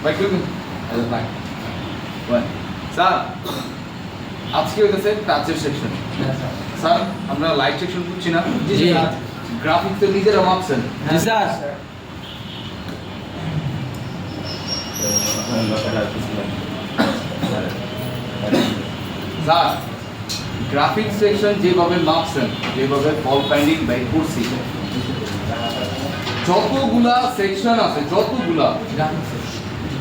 ভাই কি ভাই স্যার আজকে হইতেছে টাচের সেকশন। স্যার আমরা লাইট সেকশন করছি না? জি গ্রাফিক্স তো নিজেরা মাপছেন? জি স্যার। স্যার গ্রাফিক্স সেকশন যেভাবে মাপছেন, যেভাবে ফল ফাইন্ডিং বাই করছি, যতগুলা সেকশন আছে, যতগুলা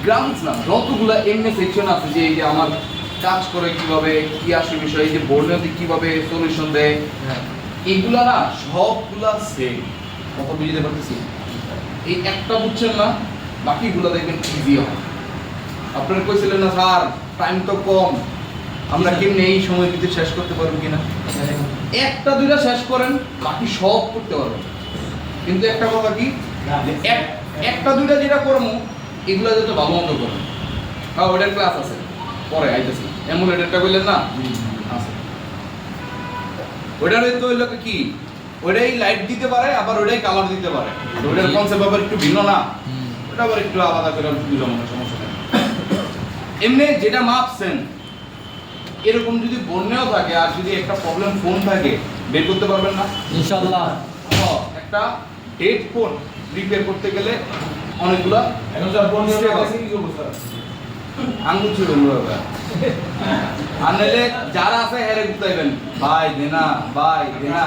গ্রাফিক্স না, যতগুলা এমনি সেকশন আছে যে এই যে আমার কাজ করে কিভাবে, কি আসে বিষয়, এই যে বোর্ডে কিভাবে সলিউশন দেয়, এগুলা না সবগুলা সেম। কথা বুঝতে পারতেছি? এই একটা বুঝছেন না, বাকিগুলা দেখবেন ইজি হয়। আপনারা কইছিলেন না স্যার টাইম তো কম, আমরা কেমনে এই সময়ের ভিতরে শেষ করতে পারবো কিনা? একটা দুইটা শেষ করেন, বাকি সব করতে পারবেন। কিন্তু একটা কথা কি, একটা দুইটা যেটা করবো এগুলা যাতে ভালো মতো করেন। হ্যাঁ ওটার ক্লাস আছে, পরে আইতেছি। এমুলেটারটা বললেন না, আছে। ওটার তো হইলো কি, ওটাই লাইট দিতে পারে আবার ওটাই কালার দিতে পারে। ওটার কনসেপ্ট আবার একটু ভিন্ন না, ওটা আবার একটু আলাদা করে বুঝলাম না, সমস্যা নেই। এমনি যেটা মাপছেন এরকম যদি বন্যাও থাকে আর যদি একটা প্রবলেম ফোন থাকে, বের করতে পারবেন না ইনশাআল্লাহ। একটা ডেড ফোন রিপেয়ার করতে গেলে অনেকগুলা এখন স্যার ফোন নিয়ে আছে কি করব স্যার? আঙ্গুল ছিল আর নাহলে যারা আছে হেরে গুতাইবেন, ভাই দেনা, ভাই দেনা।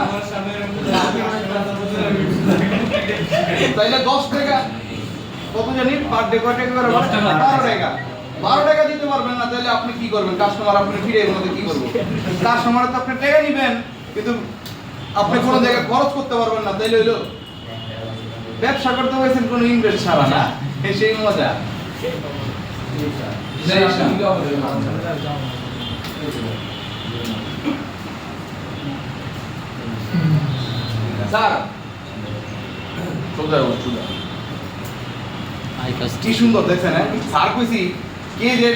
তাইলে 10 টাকা কত জানি পার ডে কত টাকা করে? 10 টাকা। 12 টাকা। 12 টাকা দিতে পারবেন না, তাহলে আপনি কি করবেন? কাস্টমার আপনি ফিরে এর মধ্যে কি করবেন? কাস্টমার তো আপনি টাকা নেবেন কিন্তু আপনি কোনো জায়গায় খরচ করতে পারবেন না, তাইলে হইলো ব্যবসা করতে হয়েছেন কোনো ইনভেস্ট ছাড়া না, সেই মজা। স্যার সোজা সোজা কি সুন্দর দেখছেন, হ্যাঁ স্যার কইছি কে যে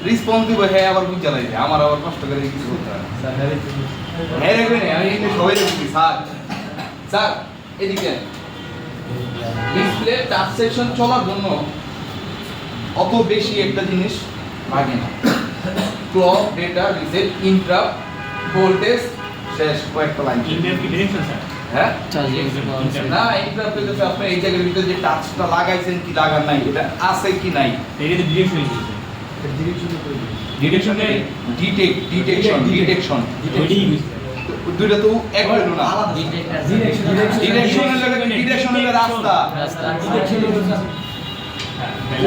রেসপন্স দিব, হ্যাঁ আবার বুঝ জ্বালাইছে, আমার আবার কষ্ট করে কিছু করতে হয়। হ্যাঁ রেখে নে, আমি এমনি সবাই দেখছি। স্যার স্যার এদিকে ডিসপ্লে টাচ সেকশন চলার জন্য অত বেশি একটা জিনিস লাগে না। Clock, data, reset, interrupt, voltage, শেষ কয়েকটা লাইন। হ্যাঁ না, ইন্টারাপ্ট হইতেছে আপনি এই জায়গার ভিতরে যে টাচটা লাগাইছেন কি লাগান নাই, এটা আছে কি নাই, ডিটেকশন দুইটা তো এক হলো না। ডিটেকশন হলো রাস্তা,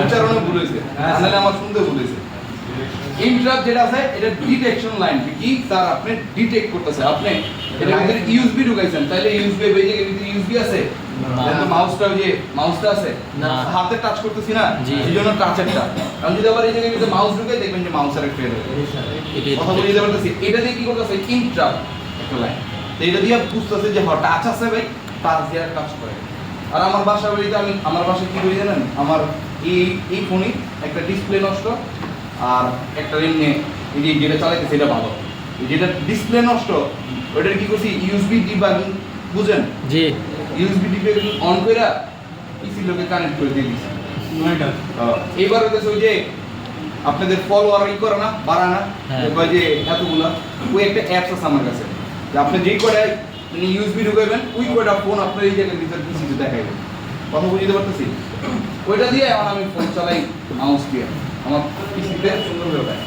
উচ্চারণে ভুল হয়েছে, আসলে আমার শুনতে ভুল হয়েছে। ইন্টারাপ্ট যেটা আছে এটা ডিটেকশন লাইন, কি স্যার আপনি ডিটেক্ট করতেছে, আপনি এটার ভিতরে ইউএসবি ঢুকাইছেন, তাহলে ইউএসবি এই জায়গার ভিতরে ইউএসবি আছে, তাহলে মাউসটা যে মাউসটা আছে না, হাতে টাচ করতেছি না, এইজন্য টাচেরটা। আমি যদি আবার এই জায়গার ভিতরে মাউস ঢুকাই দেখবেন যে মাউসের একটা কথা বলে দিতে পারতেছি। এটা দিয়ে কি করতেছে, ইন্টারাপ্ট একটা লাইন, তো এটা দিয়ে বুঝতেছে যে হ্যাঁ টাচ আছে ভাই, টাচ দিয়ে টাচ করে। আর আমার বাসা বাড়িতে আমি আমার বাসায় কি করি জানেন, আমার এই ফোনে একটা ডিসপ্লে নষ্ট আর একটা এমনি এই যেটা চালাইতেছে এটা ভালো, যেটা ডিসপ্লে নষ্ট ওইটার কি করছি ইউএসবি ডিবাগিং, বুঝেন? জি ইউএসবি ডিবাগিং অন কইরা পিসি লোকে কানেক্ট করে দিয়ে দিছি। এইবার হচ্ছে ওই যে আপনাদের ফলোয়ার ই করে না, বাড়া না, ওই যে এতগুলা, ওই একটা অ্যাপস আছে আমার কাছে, যে আপনি যেই করে ইউএসবি ঢুকাইবেন ওই কয়টা ফোন আপনার এই জায়গার ভিতরে পিসিতে দেখাইবেন। কথা বুঝতে পারতেছি? ওইটা দিয়ে এখন আমি ফোন চালাই মাউস দিয়ে, আমার পিসিতে সুন্দরভাবে দেয়।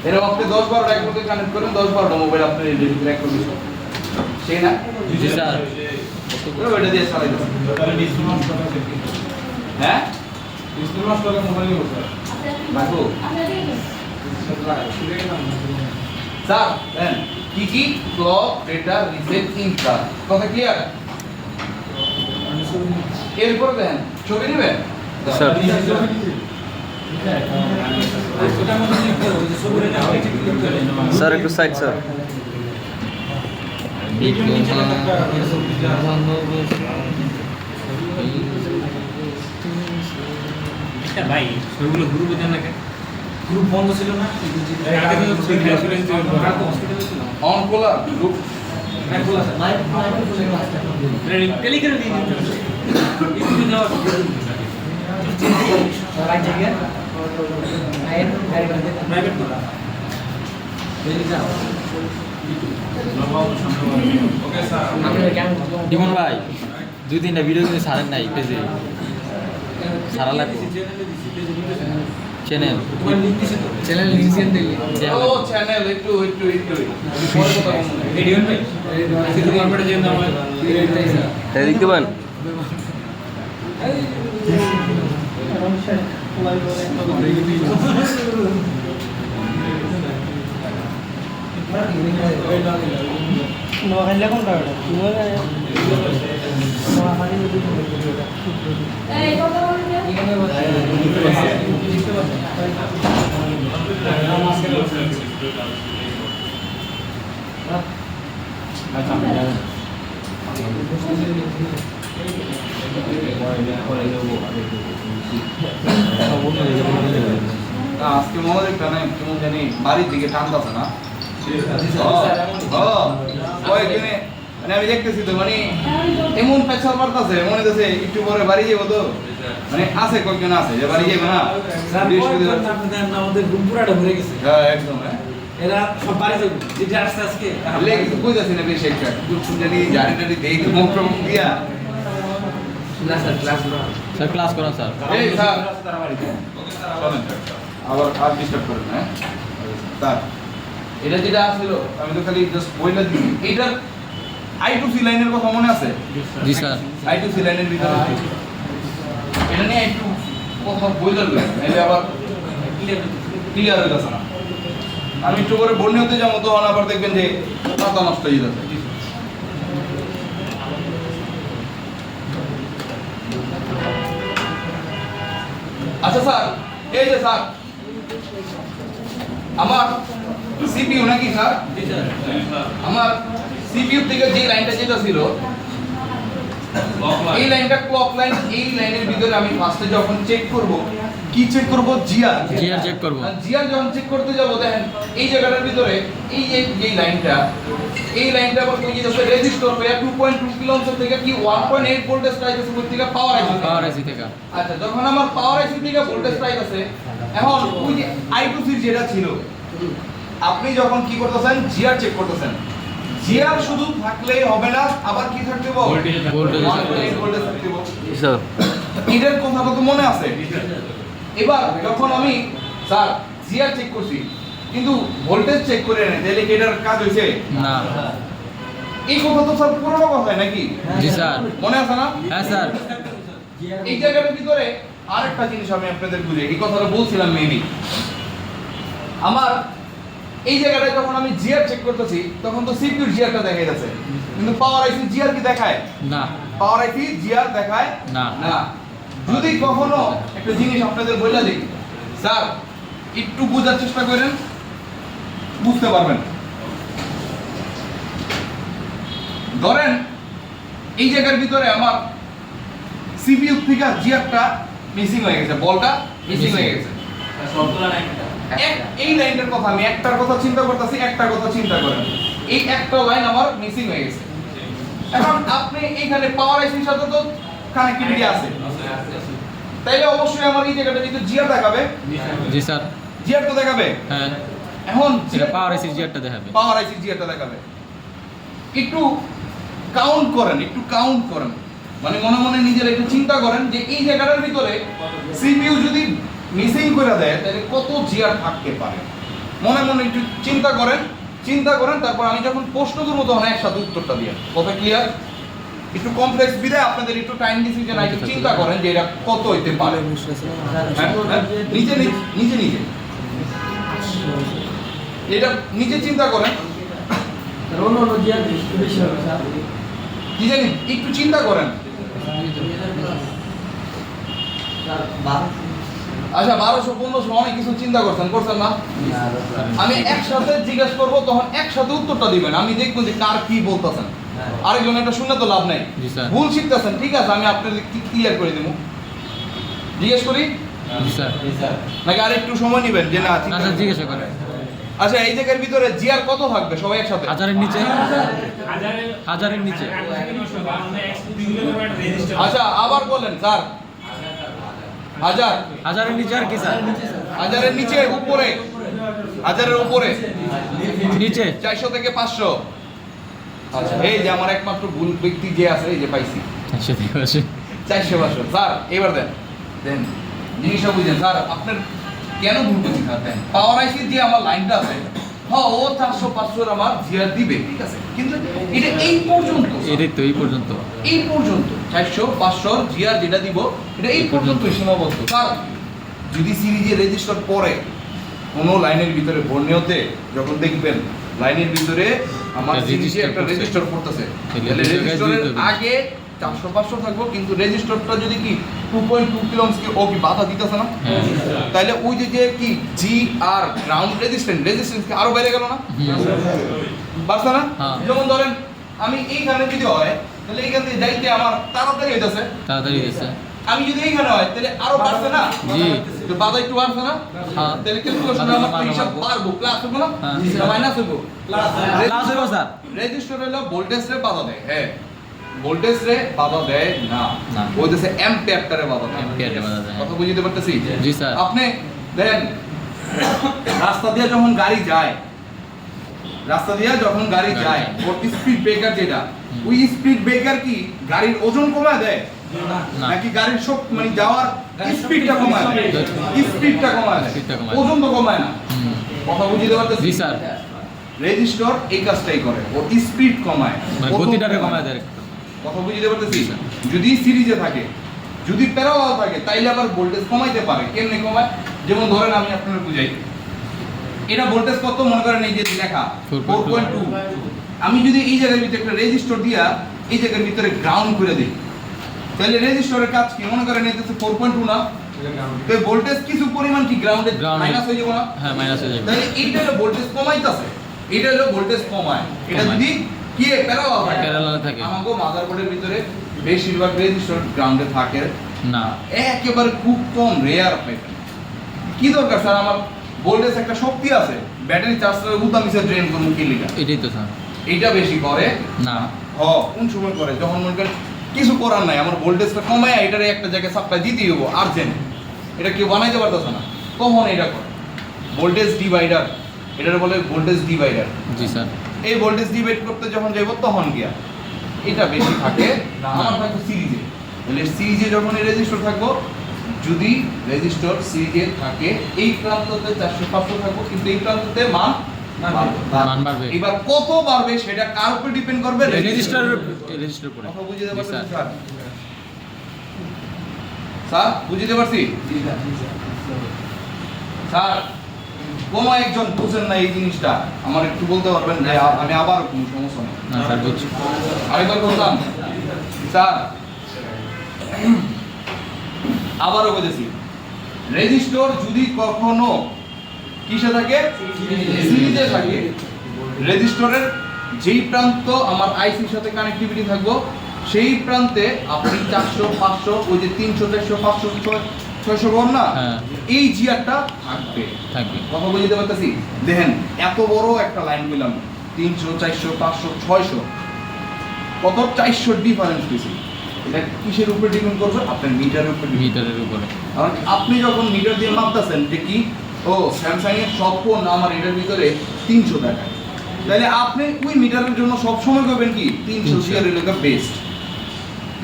এরকম আপনি 10-12টা একসাথে কানেক্ট করেন, 10-12টা মোবাইল আপনার এই ভিতরে এক করে দিচ্ছেন, সেই না? জি স্যার। ওইটা দিয়ে চালাই দেবেন। হ্যাঁ রাখো স্যার, দেন কি কি ক্লক, ডেটা, রিসেট, ইন্টারাপ্ট, কথা ক্লিয়ার? এরপর দেন ছবি নেবেন স্যার। স্যার একটু সাইড স্যার। ভাই ছবিগুলো গ্রুপে দেন না কেন? গ্রুপ বন্ধ ছিল না? অন খোলা গ্রুপ টেলিগ্রাম দিয়ে দিন। ডিমন ভাই 2-3টা ভিডিও কিন্তু ছাড়েন নাই পেজে সারা লাগবে চ্যানেল লিংক দিলে ও চ্যানেল একটু পরে কথা বলবো। এডিয়ন ভাই সিটি কর্পোরেটে যেন আমরা তাই দেখতে পান আজকে মনে একটা নাই কেমন জানি বাড়ির দিকে টানতেছে না ওইখানে মানে আমি দেখতেছি তো মানে এমন পেছাল পারতেছে মনে হচ্ছে একটু পরে বাড়ি যাবো তো মানে আছে কয়েকজন আছে যে বাড়ি যাবে না আমাদের রুম পুরাটা ভরে গেছে হ্যাঁ একদম হ্যাঁ এরা সব বাড়ি যাবে যেটা আসছে আজকে লেগে তো কইতাছি না বেশি একটা কুরকুন জানি জানি টানি দেই তো মুখ মুখ দিয়া স্যার ক্লাস করেন স্যার এই স্যার চলেন আবার আর ডিস্টার্ব করেন না স্যার এটা যেটা আসছিল আমি তো খালি জাস্ট বইলা দিই এটার I2C লাইনের কথা মনে আছে জি স্যার I2C লাইনের ভিতরে এটা নিয়ে একটু কথা বইলা দিই নাহলে আবার ক্লিয়ার হয়ে যাচ্ছে না আমি একটু করে বর্ণিয়তে যাবো তখন আবার দেখবেন যে মাথা নষ্ট হয়ে যাচ্ছে আচ্ছা স্যার এই যে স্যার আমার সিপিইউ নাকি স্যার আমার সিপিইউ থেকে যে লাইনটা যেটা ছিল এই লাইনটা ক্লক লাইন এই লাইনের ভিতরে আমি ফার্স্টে যখন চেক করব কি চেক করব জিআর চেক করব জিআর যখন চেক করতে যাব দেখেন এই জায়গাটার ভিতরে এই যে এই লাইনটা আবার কই যাচ্ছে রেজিস্টর হয়ে 2.2 কিলো ওহম থেকে কি 1.8 ভোল্টেজ পাইতেছে কই থেকে পাওয়ার আইসি থেকে আচ্ছা যখন আমার পাওয়ার আইসি থেকে ভোল্টেজ পাইতেছে এখন ওই যে I2C যেটা ছিল আপনি যখন কি করতেছেন জিআর চেক করতেছেন জিআর শুধু থাকলেই হবে না আবার কি থাকতে হবে ভোল্টেজ থাকতে হবে স্যার এটার কথাটা তো মনে আছে এবার যখন আমি স্যার জিআর চেক করছি কিন্তু ভোল্টেজ চেক করে নেই তাহলে কি এটার কাজ হইছে না এই কথা তো স্যার পুরনো কথা নাকি জি স্যার মনে আছে না হ্যাঁ স্যার এই জায়গাটার ভিতরে আরেকটা জিনিস আমি আপনাদের বুঝিয়ে এই কথাটা বলছিলাম মেবি আমার এই জায়গাটায় যখন আমি জিআর চেক করতেছি তখন তো সিপিইউর জিআরটা দেখাই যাচ্ছে কিন্তু পাওয়ার আইসি জিআর কি দেখায় না পাওয়ার আইসি জিআর দেখায় না না যদি কখনো একটা জিনিস আপনাদের বলে দিই স্যার একটু বোঝার চেষ্টা করেন বুঝতে পারবেন ধরেন এই জায়গার ভিতরে আমার সিপিইউ থেকে জিআরটা মিসিং হয়ে গেছে বলটা মিসিং হয়ে গেছে এই লাইনটার কথা আমি একটার কথা চিন্তা করতেছি একটার কথা চিন্তা করেন এই একটা লাইন আমার মিসিং হয়ে গেছে এখন আপনি এখানে পাওয়ার আইসির সাথে তো কানেক্টিভিটি আছে তাইলে অবশ্যই আমার এই জায়গাটা কিন্তু জিআর দেখাবে জি স্যার জিআর তো দেখাবে হ্যাঁ এখন এটা পাওয়ার আইসি জিআরটা দেখাবে পাওয়ার আইসি জিআরটা দেখাবে একটু কাউন্ট করেন মানে মনে মনে নিজের একটু চিন্তা করেন যে এই জায়গাটার ভিতরে সিপিইউ যদি মিসিং করে দেয় তাহলে কত জিআর থাকতে পারে মনে মনে একটু চিন্তা করেন তারপর আমি যখন প্রশ্ন করবো তখন একসাথে উত্তরটা দিয়ে কথা ক্লিয়ার একটু কমপ্লেক্স বিদায় আপনাদের একটু টাইম ডিসিশন একটু চিন্তা করেন যে এটা কত হইতে পারে নিজে এটা নিজে চিন্তা করেন কি জানি একটু চিন্তা করেন আচ্ছা 1200-1500 অনেক কিছু চিন্তা করছেন না আমি একসাথে জিজ্ঞেস করবো তখন একসাথে উত্তরটা দিবেন আমি দেখবো যে কার কি বলতেছেন আরেকজন এটা শুনে তো লাভ নাই ভুল শিখতেছেন ঠিক আছে আমি আপনাদের ক্লিয়ার করে দেবো জিজ্ঞেস করি জি স্যার নাকি আর একটু সময় নেবেন যে না না স্যার জিজ্ঞাসা করেন আচ্ছা এই জায়গার ভিতরে জিআর কত থাকবে সবাই একসাথে হাজারের নিচে আচ্ছা আবার বলেন স্যার হাজার, হাজারের নিচে আর কি স্যার? হাজারের নিচে, উপরে, হাজারের উপরে, নিচে 400 থেকে 500। আচ্ছা, এই যে আমার একমাত্র ভুল ব্যক্তি যে আছে, এই যে পাইছি 400-500। স্যার এবার দেন, দেন জিনিসটা বুঝেন স্যার, আপনার কেন ভুল বুঝি স্যার? দেন পাওয়ার আইসি যে আমার লাইনটা আছে, হ্যাঁ ও 400-500 আমার জিআর দিবে, ঠিক আছে, কিন্তু এটা এই পর্যন্ত, এটাই তো এই পর্যন্ত। এই পর্যন্ত 400-500 জিআর যেটা দিব এটা এই পর্যন্ত সীমাবদ্ধ। স্যার যদি সিরিজে রেজিস্টার পরে কোনো লাইনের ভিতরে বর্ণিয়তে যখন দেখবেন লাইনের ভিতরে আমার একটা সিরিজে register একটা করছে। রেজিস্টার করতেছে, তাহলে তাহলে দুটো জায়গায় রেজিস্টারের দুটো দিবে। আগে 400-500 থাকবো, কিন্তু রেজিস্টারটা যদি কি 2.2 কিলোমস কি ও কি বাধা দিতেছে না, হ্যাঁ। তাহলে ওই যে কি জি আর গ্রাউন্ড রেজিস্ট্যান্স কি আরো বেড়ে গেল না, বাড়ছে না? হ্যাঁ। যেমন ধরেন আমি এইখানে যদি হয় তাহলে এইখান থেকে যাইতে আমার তাড়াতাড়ি হইতেছে, তাড়াতাড়ি গেছে। আমি যদি এইখানে হয় তাহলে আরো বাড়ছে না, জি। তো বাধা একটু বাড়ছে না, হ্যাঁ। তাহলে ক্যালকুলেশনে আমার তো হিসাব বাড়বো, প্লাস হবে না, হ্যাঁ। মাইনাস হবে, ক্লাস হইব স্যার? রেজিস্টার হলো ভোল্টেজ রে বাধা দেয়, হ্যাঁ ভোল্টেজ রে বাধা দেয় না, না। ওই দেশে অ্যাম্পিয়ারে বাধা দেয়, অ্যাম্পিয়ারে বাধা দেয়। কথা বুঝতে পারতেছি? জি, স্যার। আপনি দেখেন রাস্তা দিয়ে যখন গাড়ি যায়, রাস্তা দিয়ে যখন গাড়ি গাড়ি যায়, যায়। ওর স্পিড ব্রেকার যেটা, ওই স্পিড ব্রেকার কি গাড়ির ওজন কমায় দেয় না। নাকি গাড়ির সব মানে যাওয়ার স্পিডটা কমায় দেয়? স্পিডটা কমায় দেয়, স্পিডটা কমায়। ওজন তো কমায় না, হুম। কথা বুঝতে পারতেছি? জি, স্যার। রেজিস্টার এই কাজটাই করে, ও স্পিড কমায়, মানে ওজন গতিটারে কমায়। কমায় দেয়। কথা বুঝতে পারতেছি? জি, স্যার। যদি সিরিজে থাকে, যদি প্যারালাল থাকে, তাইলে আবার ভোল্টেজ কমাইতে পারে। কেমনে কমায়? যেমন ধরেন আমি আপনাদের বুঝাই, এটা ভোল্টেজ কত মনে করেন, এই যে লেখা 4.2, আমি যদি এই জায়গার ভিতরে একটা রেজিস্টার দিয়া এই জায়গার ভিতরে গ্রাউন্ড করে দিই, তাহলে রেজিস্টারের কাজ কি মনে করেন, এটা 4.2 না, তো ভোল্টেজ কিছু পরিমাণ কি গ্রাউন্ডে Ground- মাইনাস হয়ে যাবে না? হ্যাঁ, মাইনাস হয়ে যাবে। তাহলে এইটা হলো ভোল্টেজ কমাইতাছে, এটা হলো ভোল্টেজ কমায়। এটা কমায়। যদি কি প্যারালাল থাকে, Parallel থাকে। আমাগো মাদারবোর্ডের ভিতরে বেশিরভাগ রেজিস্টার গ্রাউন্ডে থাকে না। একেবারে খুব কম, রেয়ার পাইবেন। কি দরকার স্যার, আমার ভোল্টেজ একটা শক্তি আছে, ব্যাটারি চার্জ করে উদামিসে ড্রেন করব কি লিগা, এটাই তো স্যার। এইটা বেশি করে না। কোন সময় করে, যখন মনে করেন কিছু করার নাই, আমার ভোল্টেজটা কমায় এটারে একটা জায়গায় সাপ্লাই দিতেই হবো আর্জেন্ট, এটা কেউ বানাইতে পারতেছে না, তখন এটা করে ভোল্টেজ ডিভাইডার, এটার বলে ভোল্টেজ ডিভাইডার। জি, স্যার। এই ভোল্টেজ ডিভাইড করতে যখন যাইব তখন গিয়া এটা বেশি থাকে না, আমার থাকবে সিরিজে। তাহলে সিরিজে যখন এই রেজিস্টার থাকবো, যদি রেজিস্টার সিরিজে থাকে এই প্রান্ততে 400-500 থাকবো, কিন্তু এই প্রান্ততে মান মান বাড়বে। এবার কত বাড়বে সেটা কার উপর ডিপেন্ড করবে? রেজিস্টার পড়ে। কথা বুঝতে জি, পারছেন স্যার। স্যার? স্যার বুঝতে পারছি স্যার, কোন একজন বুঝেন না এই জিনিসটা, আমার একটু বলতে পারবেন যে আমি আবার কোনো সমস্যা নেই? না স্যার, বুঝছি। আরেকবার বলতাম স্যার, আবারও বলেছি, রেজিস্টার যদি কখনো কিসে থাকে, সিরিজে থাকে, রেজিস্টারের যেই প্রান্ত আমার আইসির সাথে কানেক্টিভিটি থাকবো, সেই প্রান্তে আপনি 400-500 ওই যে 300-400-500-600 বল না, হ্যাঁ। এই জিআরটা থাকবে। থাকবে। কথা বুঝতে পারতেছি? দেখেন এত বড় একটা লাইন পেলাম, 300-400-500-600, কত 400 ডিফারেন্স পেয়েছি। এটা কিসের উপরে ডিপেন্ড করবে? আপনার মিটারের উপরে। মিটারের উপরে। কারণ আপনি যখন মিটার দিয়ে মাপতেছেন যে কি, ও স্যামসাং এর সব ফোন আমার এটার ভিতরে 300 টাকা, তাহলে আপনি ওই মিটারের জন্য সব সময় করবেন কি 300 জিআর এলাকা বেস্ট।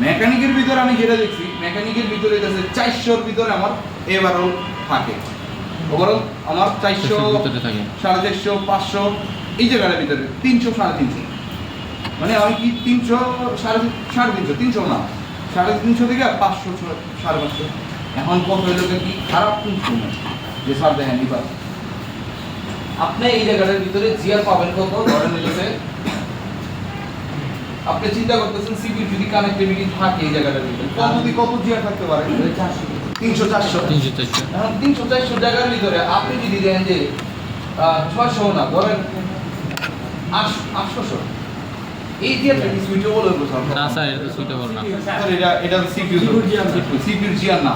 মেকানিকের ভিতরে আমি যেটা দেখছি, মেকানিকের ভিতরে আছে 400 ভিতরে আমার এভারঅল থাকে, ওভারঅল আমার 400 ভিতরে থাকে। 450 500 এই জায়গাটার ভিতরে 300 350, মানে আমি কি 300 350 300 না 350 থেকে 500 550। এখন কত হইল কি খারাপ কিন্তু না, যে স্যার দেখেন এবার আপনি এই জায়গাটার ভিতরে জিআর পাবেন কত, ধরেন হইছে আপনি চিন্তা করতেছেন সিপি যদি কানেক্টিভিটি থাকে এই জায়গাটার ভিতরে কত জিআর থাকতে পারে? 300-400। 300-400। এখন 300-400 জায়গার ভিতরে আপনি যদি দেখেন যে 600 না ধরেন 800, এই জিআরটা কি সুইটেবল হইব স্যার? না স্যার, এটা সুইটেবল না। স্যার এটা সিপিইউ জিআর না,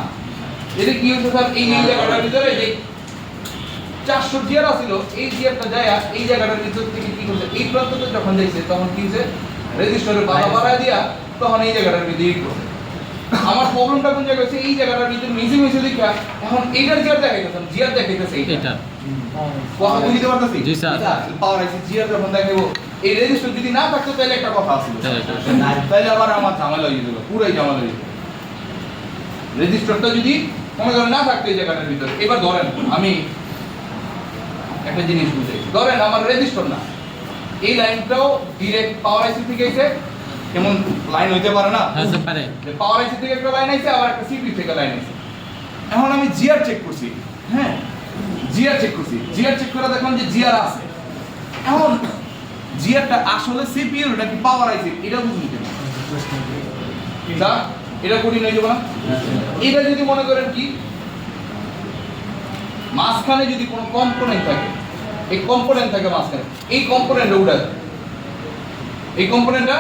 এটা কি হচ্ছে স্যার, এই জায়গাটার ভিতরে যে 400 জিআর আছিল, এই জিআরটা যায় এই জায়গাটার ভিতর থেকে কি করছে, এই প্রান্ততে যখন যাইছে তখন কি হচ্ছে, রেজিস্টারে বাধা বাড়ায় দিয়া তখন এই জায়গাটার ভিতরে ই করছে, আমার প্রবলেমটা কোন জায়গায় হচ্ছে এই জায়গাটার ভিতরে মিসিং হয়েছে দেখা এখন এইটার জিয়ার দেখাইতেছে জিয়ার দেখাইতেছে এটা কথা বুঝতে পারতাছি জি স্যার। পাওয়ার আইসি জিয়ার যখন দেখাবো এই রেজিস্টার যদি না থাকতো তাহলে একটা কথা আছে তাহলে একটা- তাহলে আমার ঝামেলা হয়ে যেত পুরাই ঝামেলা হয়ে যেত রেজিস্টারটা যদি মনে করেন না থাকতো এই জায়গাটার ভিতরে এবার ধরেন আমি একটা জিনিস বুঝাই ধরেন আমার রেজিস্টার না এই লাইনটাও ডিরেক্ট পাওয়ার আইসি থেকে এসে কেমন লাইন হইতে পারে না হ্যাঁ স্যার পারে যে পাওয়ার আইসি থেকে একটা লাইন আইছে আবার একটা সিপি থেকে লাইন আইছে এখন আমি জিআর চেক করছি হ্যাঁ জিআর চেক করছি জিআর চেক করে দেখলাম যে জিআর আছে এখন জিআরটা আসলে সিপিইউ নাকি পাওয়ার আইসি এটা বুঝুন কেন যা এটা করি নাই যাবো না এটা যদি মনে করেন কি মাঝখানে যদি কোনো কম্পোনেন্ট থাকে এই কম্পোনেন্ট থাকে মাঝখানে এই কম্পোনেন্টটা উঠে যায় এই কম্পোনেন্টটা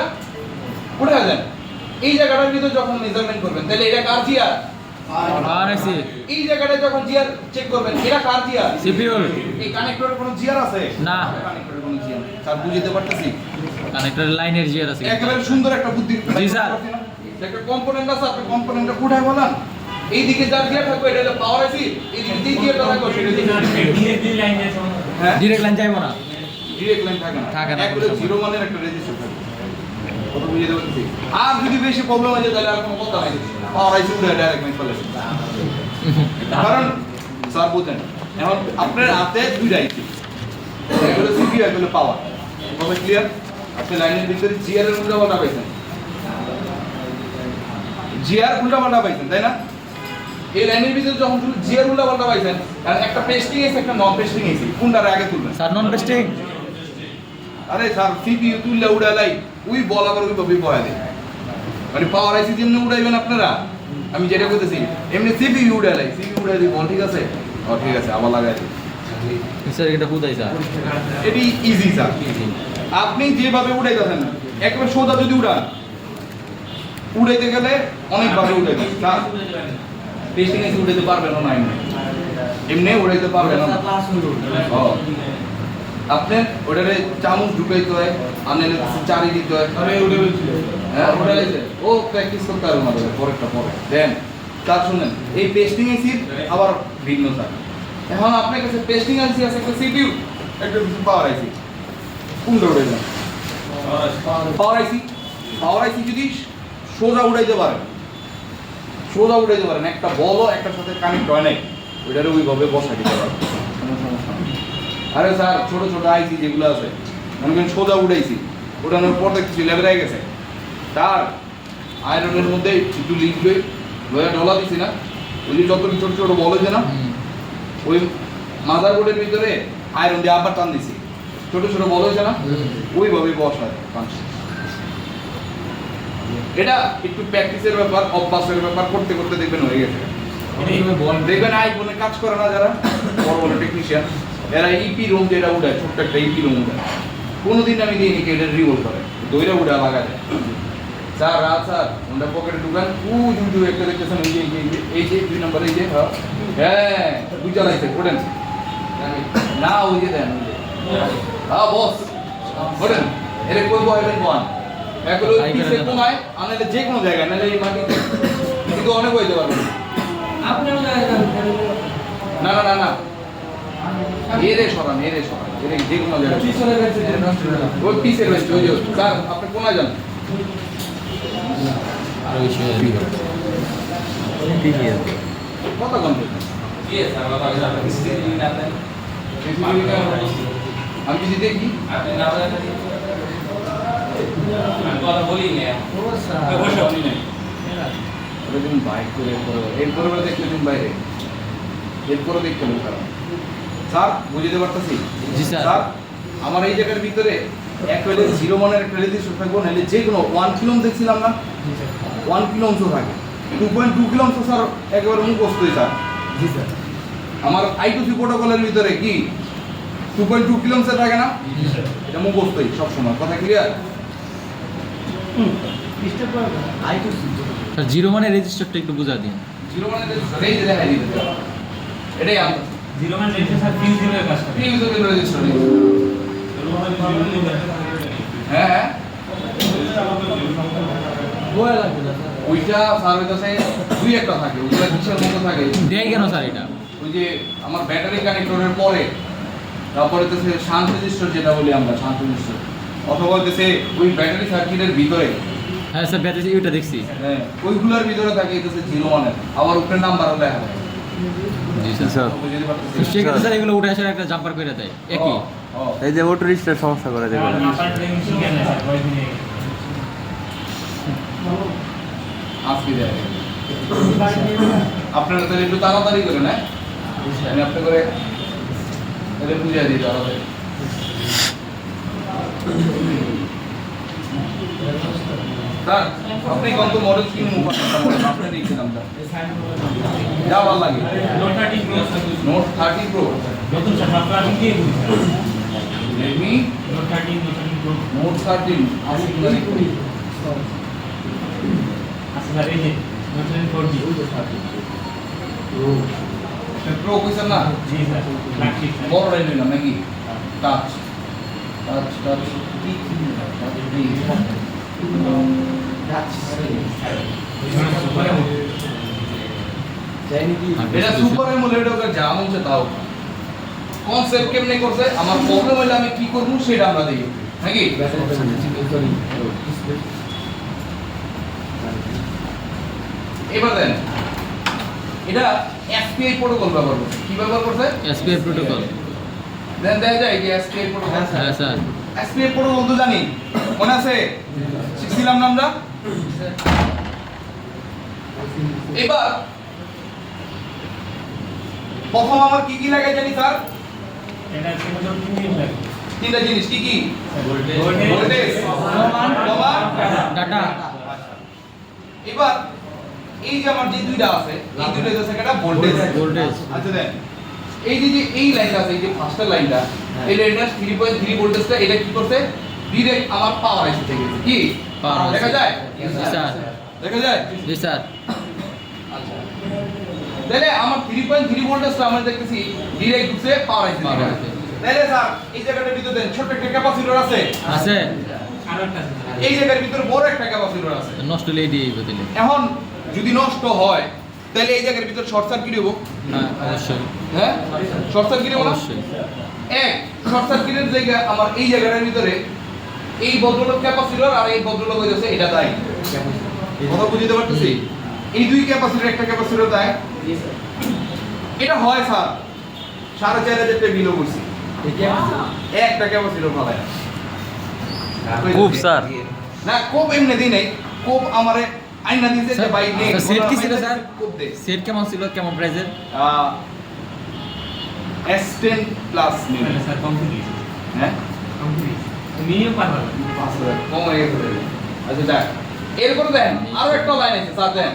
উঠে যায় এই জায়গাটার ভিতরে যখন মেজারমেন্ট করবেন তাহলে এটা কার জিআর পাওয়ার আইসি এই জায়গাটা যখন জিআর চেক করবেন এটা কার জিআর সিপিইউ এই কানেক্টরের কোনো জিআর আছে না। কানেক্টরের কোনো জিআর স্যার বুঝতে পারতেছি কানেক্টর লাইনের জিয়ার আছে একেবারে সুন্দর একটা বুদ্ধি জি, স্যার। একটা কম্পোনেন্ট আছে আপনি কম্পোনেন্টটা উঠায় বলেন এইদিকে যার জিআর থাকবে এটা হলো পাওয়ার আইসি এইদিকে যে জিআরটা থাকবে সেটা ডিরেক্টলি লাইন দিয়ে হ্যাঁ ডিরেক্ট লাইন যাইবো না ডিরেক্ট লাইন থাকে না থাকে না, একবারে কোনো জিরো মানের একটা রেজিস্টার থাকে কত বুঝতে পারতেছি আর যদি বেশি প্রবলেম হয় তাহলে আর কোনো কথা নাই পাওয়ার আইসি উঠে ডাইরেক্ট মেন ফেলে কারণ স্যার বুঝেন এখন আপনার হাতে দুইটা আইসি এগুলো সিপিইউ এগুলো পাওয়ার তবে ক্লিয়ার আপনি লাইনের ভিতরে জিআর এর উল্টাপাল্টা পাইছেন জিআর উল্টাপাল্টা পাইছেন তাই না এই লাইনের ভিতরে যখন শুধু জিআর উল্টাপাল্টা পাইছেন আর একটা পেস্টিং আছে একটা নন পেস্টিং আছে কোনটার আগে তুলবেন স্যার নন পেস্টিং আরে স্যার সিপিইউ তুললে উড়ালাই ওই বল আবার ওই ভাবে বয়া দেয় মানে পাওয়ার আইসি যেমনি উড়াইবেন আপনারা আমি যেটা কইতেছি এমনি সিপিইউ উড়ালাই সিপিইউ উড়াই দিই বল ঠিক আছে ও ঠিক আছে আবার লাগাই দিই স্যার এটা বুঝাই স্যার এটি ইজি স্যার আপনি যেভাবে উড়াইতেছেন একেবারে সোজা যদি উড়ান উড়াইতে গেলে অনেকভাবে উড়াইতে স্যার টেস্টিং এসে উড়াইতে পারবেন না এমনি উড়াইতে পারবেন না ও। আপনার ওটারে চামচ ঢুকাইতে হয় আনলে চারি দিতে হয় হ্যাঁ ওটা ও প্র্যাকটিস করতে পারবো না পরেরটা পরে দেন তার শুনেন এই পেস্টিং এসি আবার ভিন্ন স্যার এখন আপনার কাছে পেস্টিং এসি আছে একটা সিপিইউ একটা পাওয়ার আইসি কোনটা উড়ে যান পাওয়ার আইসি যদি সোজা উড়াইতে পারেন একটা বলও একটার সাথে কানেক্ট হয় নাই ওইটারে ওইভাবে বসাই দিতে পারেন কোনো সমস্যা নেই আরে স্যার ছোট ছোট আইসি যেগুলো আছে মনে করেন সোজা উড়াইছি উড়ানোর পর দেখছি লেগে গেছে তার আয়রনের মধ্যে একটু লিখবে লয়া ডলা দিছি না ওই যে যত ছোট ছোট বল হয়েছে না ওই মাদার বোর্ডের ভিতরে আয়রন দিয়ে আবার টান দিছি ছোট ছোট বল হয়েছে না ওইভাবে বসায় এটা একটু প্র্যাকটিসের ব্যাপার অভ্যাসের ব্যাপার করতে করতে দেখবেন হয়ে গেছে দেখবেন আইফোনে কাজ করে না যারা বড় বড় টেকনিশিয়ান এরা ইপি রুম যেটা উঠায় ছোট্ট একটা ইপি রুম উঠায় কোনোদিন আমি দিইনি কি এটা রিভোল্ভ করে দইরা উঠা লাগা যায় স্যার স্যার ওটা পকেটে ঢুকান দুই একটা দেখতেছেন এই যে 2 নম্বর এই যে হ্যাঁ দুই চালাইছে ওঠেন না ওই যে দেন হ্যাঁ বস ওঠেন এরে কই বহেবেন বন এগুলো পিছে কমায় আনলে যে কোনো জায়গায় নালে এই মাটিতে কিন্তু অনেক হইতে পারবে না না না না এরে সরান এরে যে কোনো জায়গায় ওই পিছের রয়েছে ওই যে স্যার আপনি কোনায় যান আর ওই সে কত ঘন্টা আমি যদি দেখি বাইক করে এরপরে দেখলে তুমি বাইরে এরপরে দেখতে খারাপ স্যার বুঝতে পারতেছি জি স্যার। স্যার আমার এই জায়গার ভিতরে এক হলে 0 মানের একটা রেজিস্টার থাকবো নাহলে যে কোনো 1 কিলো দেখছিলাম না 1 কিলো অংশ থাকে 2.2 কিলো অংশ স্যার একেবারে মুখস্থই স্যার জি স্যার আমার I2C প্রোটোকলের ভিতরে কি 2.2 কিলো অংশ থাকে না এটা মুখস্থই সবসময় কথা ক্লিয়ার স্যার জিরো মানে রেজিস্টারটা একটু বুঝা দিন 0 মানের রেজিস্টার এই যে দেখাই দিতে এটাই আমরা জিরো মান রেজিস্টার ফিউজিবল কাজ করে ফিউজিবল রেজিস্টার হ্যাঁ ওইটা স্যার হইতাছে দুই একটা থাকে, ওইটা কিসের মতো থাকে দেয় কেন স্যার এটা? ওই যে আমার ব্যাটারি কানেক্টরের পরে, তারপরে হচ্ছে শান্ত রেজিস্টার যেটা বলি আমরা, শান্ত রেজিস্টার, অথবা হচ্ছে ওই ব্যাটারি সার্কিটের ভিতরে, হ্যাঁ স্যার ব্যাটারি ওইটা দেখছি। হ্যাঁ ওইগুলোর ভিতরে থাকে হচ্ছে 01 আবার উপরে নাম্বারও লেখা থাকে। জি স্যার। বুঝতে পারতেছি? তো সেক্ষেত্রে স্যার এগুলো উঠে আসার একটা জাম্পার করে দেয় একই। ও, এই যে অটো রিস্টার সমস্যা করে দেবে। নাম্বার ট্রেনিং শিখে না স্যার কয়েকদিন আজকে দেয়। আপনারা তাহলে একটু তাড়াতাড়ি করেন, হ্যাঁ আমি আপনি করে তাহলে বুঝিয়ে দিই তাড়াতাড়ি। স্যার আপনি কত মডেল কি মুভ করেন, আপনি লিখে নামটা যা ভালো লাগে। নোট 30 প্রো নোট 30 প্রো নতুন স্যার আপনারা দিয়ে দিন রেডমি নোট 30 প্রো নোট 13 আসি কিনা দেখুন। আচ্ছা স্যার এই যে নোট 30 4G প্রো কইছেন না? জি স্যার লাগছে স্যার বড় রাইল নিলাম নাকি? টাচ টাচ টাচ কি এটা সুপার এমোলেড ওকে যা মনে তাও কনসেপ্ট কেমনে করছে, আমার প্রবলেম হইলে আমি কি করব সেটা আমরা দেখি নাকি। এবার দেন এটা এসপিআই প্রোটোকল ব্যবহার করছে, কি ব্যবহার করছে? SPI protocol. দেন দেখা যায় যে এসপিআই প্রোটোকল, হ্যাঁ স্যার। এসপিআই প্রোটোকল তো জানি, মনে আছে শিখছিলাম না আমরা। এবার প্রথম আমার কি কি লাগে জানি স্যার? এটা কেবল 3 দিন লাগে তিনটা জিনিস কি কি? ভোল্টেজ ভোল্টেজ, কমা, ডাটা। এবার এই যে আমার যে দুইটা আছে, এই দুইটা হচ্ছে একটা ভোল্টেজ। ভোল্টেজ। আচ্ছা দেন এই যে এই লাইনটা আছে, এই যে ফার্স্ট লাইনটা, এই লাইনটা 3.3 ভোল্টেজটা এটা কি করছে? ডাইরেক্ট আমার পাওয়ার আইসি থেকে গেছে। কি Power IC দেখা যায়? জি স্যার। দেখা যায়? জি স্যার। আচ্ছা তাহলে আমার 3.3 ভোল্টেজটা আমরা দেখতেছি ডাইরেক্ট ঢুকছে পাওয়ার আইসি Power থেকে। IC তাহলে স্যার এই জায়গাটার ভিতরে দেন ছোট একটা ক্যাপাসিটর আছে, আছে। আরো একটা আছে স্যার এই জায়গার ভিতরে বড় একটা ক্যাপাসিটর আছে। নষ্ট হলে এই দিয়ে বদলে। এখন যদি নষ্ট হয় তাহলে এই জায়গার ভিতর শর্ট সার্কিট হবো, হ্যাঁ অবশ্যই। হ্যাঁ শর্ট সার্কিট হবো না? অবশ্যই। এক শর্ট সার্কিটের জায়গা আমার এই জায়গাটার ভিতরে এই ভদ্রলোক ক্যাপাসিটর আর এই ভদ্রলোক হইছে এটা দায়ী। কথা বুঝতে পারতেছি? এই দুই ক্যাপাসিটর একটা ক্যাপাসিটর দায়ী। এটা হয় স্যার 4500 টাকা বিলও করছি, একটা ক্যাপাসিটর ফালায় না। খুব স্যার না কোপ এমনি দিই নাই, কোপ আমারে আইনা দিয়েছে যে ভাই নে স্যার, সেট কি ছিল স্যার? কোপ দে। সেট কেমন ছিল, কেমন প্রাইসের? S10 প্লাস নিন, স্যার কমপ্লিট হ্যাঁ কমপ্লিট মিনিমাম পারবেন 500 কম হয়ে গেছে। আচ্ছা দেখ এরপরে দেন আরো একটা লাইন আছে স্যার, দেন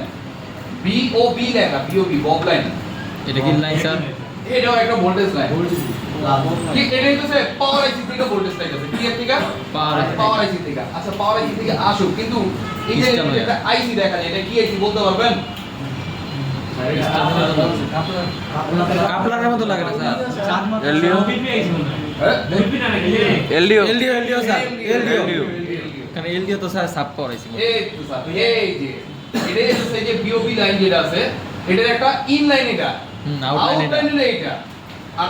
BOB লেখা, BOB বব লাইন, এটা কি লাইন স্যার? এটাও একটা ভোল্টেজ লাইন। ঠিক এটাই তো স্যার পাওয়ার আইসি থেকে ভোল্টেজ লাইন আছে, কি এর থেকে? Power IC পাওয়ার আইসি থেকে। আচ্ছা পাওয়ার আইসি থেকে আসুক, কিন্তু এই যে System একটা আইসি দেখা যায়, এটা কি আইসি বলতে পারবেন? কাপলারের মতো লাগে না স্যার? এলডিও ওপিপি আইছে মনে হয় হ্যাঁ ওপিপি না নাকি এলডিও এলডিও স্যার। LDO কারণ এলডিও তো স্যার সাব করাইছি। এই তো স্যার এই যে এটা হচ্ছে যে বিওবি লাইন যেটা আছে, এটার একটা ইন লাইন, এটা আউটলাইন এটা। আউটলাইন এটা, আর